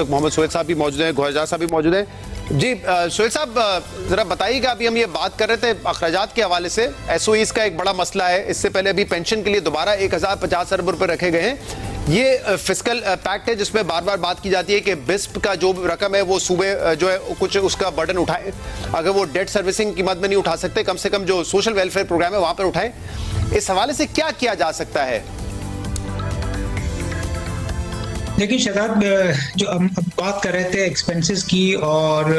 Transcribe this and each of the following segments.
मोहम्मद सोहेल साहब भी मौजूद हैं, गोहर साहब भी मौजूद हैं। जी सोहेल साहब, जरा बताइएगा, अभी हम ये बात कर रहे थे अखराजात के हवाले से, एसओईज का एक बड़ा मसला है। इससे पहले अभी पेंशन के लिए दोबारा 1050 अरब रुपए रखे गए हैं। ये फिस्कल पैक्ट है जिसमें बार बार बात की जाती है कि बिस्प का जो रकम है वो सूबे जो है कुछ उसका बर्डन उठाए। अगर वो डेट सर्विसिंग की मद में नहीं उठा सकते, कम से कम जो सोशल वेलफेयर प्रोग्राम है वहां पर उठाए। इस हवाले से क्या किया जा सकता है? लेकिन शहजाद, जो हम बात कर रहे थे एक्सपेंसेस की और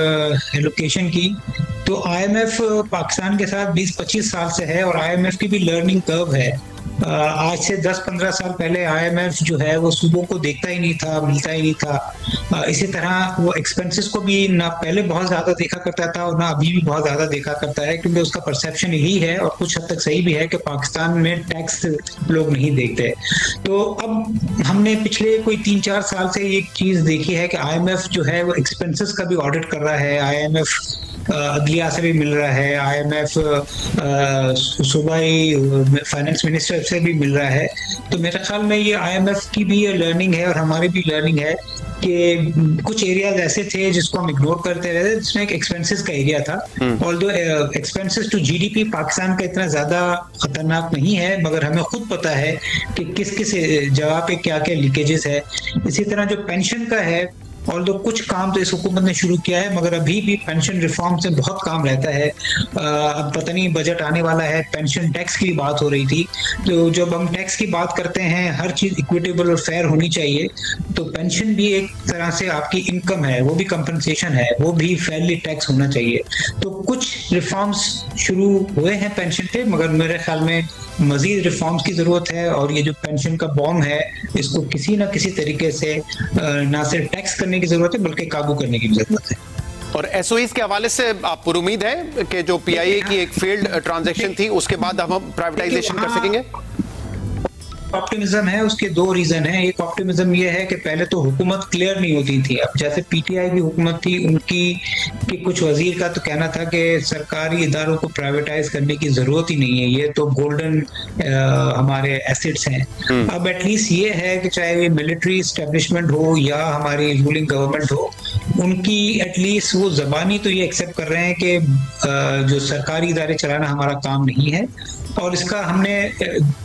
एलोकेशन की, तो आईएमएफ पाकिस्तान के साथ 20-25 साल से है और आईएमएफ की भी लर्निंग कर्व है। आज से 10-15 साल पहले आईएमएफ जो है वो सूबों को देखता ही नहीं था, मिलता ही नहीं था। इसी तरह वो एक्सपेंसेस को भी ना पहले बहुत ज्यादा देखा करता था और ना अभी भी बहुत ज्यादा देखा करता है, क्योंकि उसका परसेप्शन यही है और कुछ हद तक सही भी है कि पाकिस्तान में टैक्स लोग नहीं देखते। तो अब हमने पिछले कोई 3-4 साल से ये चीज देखी है कि आईएमएफ जो है वो एक्सपेंसेस का भी ऑडिट कर रहा है। आईएमएफ अदलिया से भी मिल रहा है, आईएमएफ सूबाई फाइनेंस मिनिस्टर से भी मिल रहा है। तो मेरे ख्याल में ये आईएमएफ की भी ये लर्निंग है और हमारी भी लर्निंग है कि कुछ एरियाज ऐसे थे जिसको हम इग्नोर करते रहे, जिसमें एक एक्सपेंसेस का एरिया था। Although expenses to GDP Pakistan का इतना ज्यादा खतरनाक नहीं है, मगर हमें खुद पता है कि किस किस जगह पे क्या क्या लीकेजेस है। इसी तरह जो पेंशन का है, ऑल्दो कुछ काम तो इस हुकूमत ने शुरू किया है, मगर अभी भी पेंशन रिफॉर्म से बहुत काम रहता है। अब पता नहीं बजट आने वाला है, पेंशन टैक्स की बात हो रही थी। तो जब हम टैक्स की बात करते हैं, हर चीज इक्विटेबल और फेयर होनी चाहिए। तो पेंशन भी एक तरह से आपकी इनकम है, वो भी कंपनसेशन है, वो भी फेयरली टैक्स होना चाहिए। तो कुछ रिफॉर्म्स शुरू हुए हैं पेंशन पे, मगर मेरे ख्याल में मजीद रिफॉर्म्स की जरूरत है। और ये जो पेंशन का बॉम्ब है, इसको किसी ना किसी तरीके से ना सिर्फ टैक्स करने की जरूरत है बल्कि काबू करने की भी जरूरत है। और एसओईज के हवाले से आप पुरुमीद है कि जो पीआईए की एक फेल्ड ट्रांजैक्शन थी उसके बाद हम प्राइवेटाइजेशन कर सकेंगे? ऑप्टिमिज्म है, उसके दो रीजन है। एक ऑप्टिमिज्म ये है कि पहले तो हुकूमत क्लियर नहीं होती थी। अब जैसे पीटीआई की हुकूमत थी, उनकी कि कुछ वजीर का तो कहना था कि सरकारी इदारों को प्राइवेटाइज करने की जरूरत ही नहीं है, ये तो गोल्डन हमारे एसेट्स हैं। अब एटलीस्ट ये है कि चाहे ये मिलिट्री एस्टेब्लिशमेंट हो या हमारी रूलिंग गवर्नमेंट हो, उनकी एटलीस्ट वो जबानी तो ये एक्सेप्ट कर रहे हैं कि जो सरकारी इदारे चलाना हमारा काम नहीं है। और इसका हमने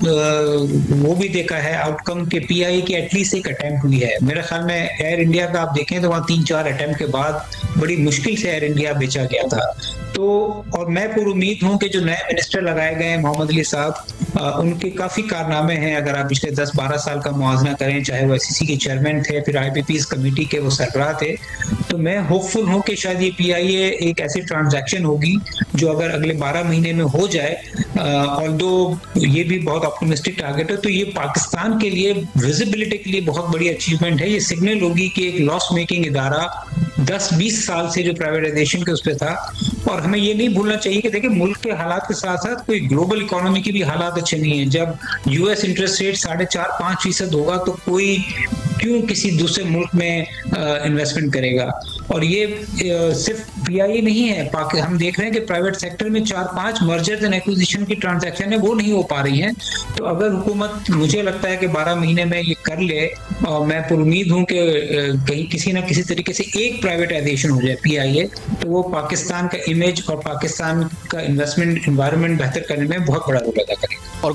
वो भी देखा है आउटकम के पीआई की एटलीस्ट एक अटेम्प्ट हुई है। मेरे ख्याल में एयर इंडिया का आप देखें तो वहाँ 3-4 अटेम्प्ट के बाद बड़ी मुश्किल से एयर इंडिया बेचा गया था। तो और मैं पुरुमीद हूँ कि जो नए मिनिस्टर लगाए गए हैं मोहम्मद अली साहब, उनके काफी कारनामे हैं। अगर आप पिछले 10-12 साल का मुआवजा करें, चाहे वो एसईसी के चेयरमैन थे, फिर आईपीपीएस कमेटी के वो सरबराह थे, तो मैं होपफुल हूँ कि शायद ये पीआईए एक ऐसी ट्रांजैक्शन होगी जो अगर अगले 12 महीने में हो जाए, ऑल्दो ये भी बहुत ऑप्टिमिस्टिक टारगेट है, तो ये पाकिस्तान के लिए विजिबिलिटी के लिए बहुत बड़ी अचीवमेंट है। ये सिग्नल होगी कि एक लॉस मेकिंग इदारा 10-20 साल से जो प्राइवेटाइजेशन के उस पर था। और हमें ये नहीं भूलना चाहिए कि देखिए मुल्क के हालात के साथ साथ कोई ग्लोबल इकोनॉमी की भी हालात अच्छे नहीं है। जब यूएस इंटरेस्ट रेट 4.5-5% होगा तो कोई क्यों किसी दूसरे मुल्क में इन्वेस्टमेंट करेगा। और ये सिर्फ पीआईए नहीं है, हम देख रहे हैं कि प्राइवेट सेक्टर में 4-5 मर्जर्स एंड एक्विजिशन की ट्रांजैक्शन है वो नहीं हो पा रही हैं। तो अगर हुकूमत, मुझे लगता है कि 12 महीने में ये कर ले, और मैं पुरुमीद हूं कि कहीं किसी ना किसी तरीके से एक प्राइवेटाइजेशन हो जाए पीआईए, तो वो पाकिस्तान का इमेज और पाकिस्तान का इन्वेस्टमेंट एनवायरनमेंट बेहतर करने में बहुत बड़ा रोल अदा करेगा।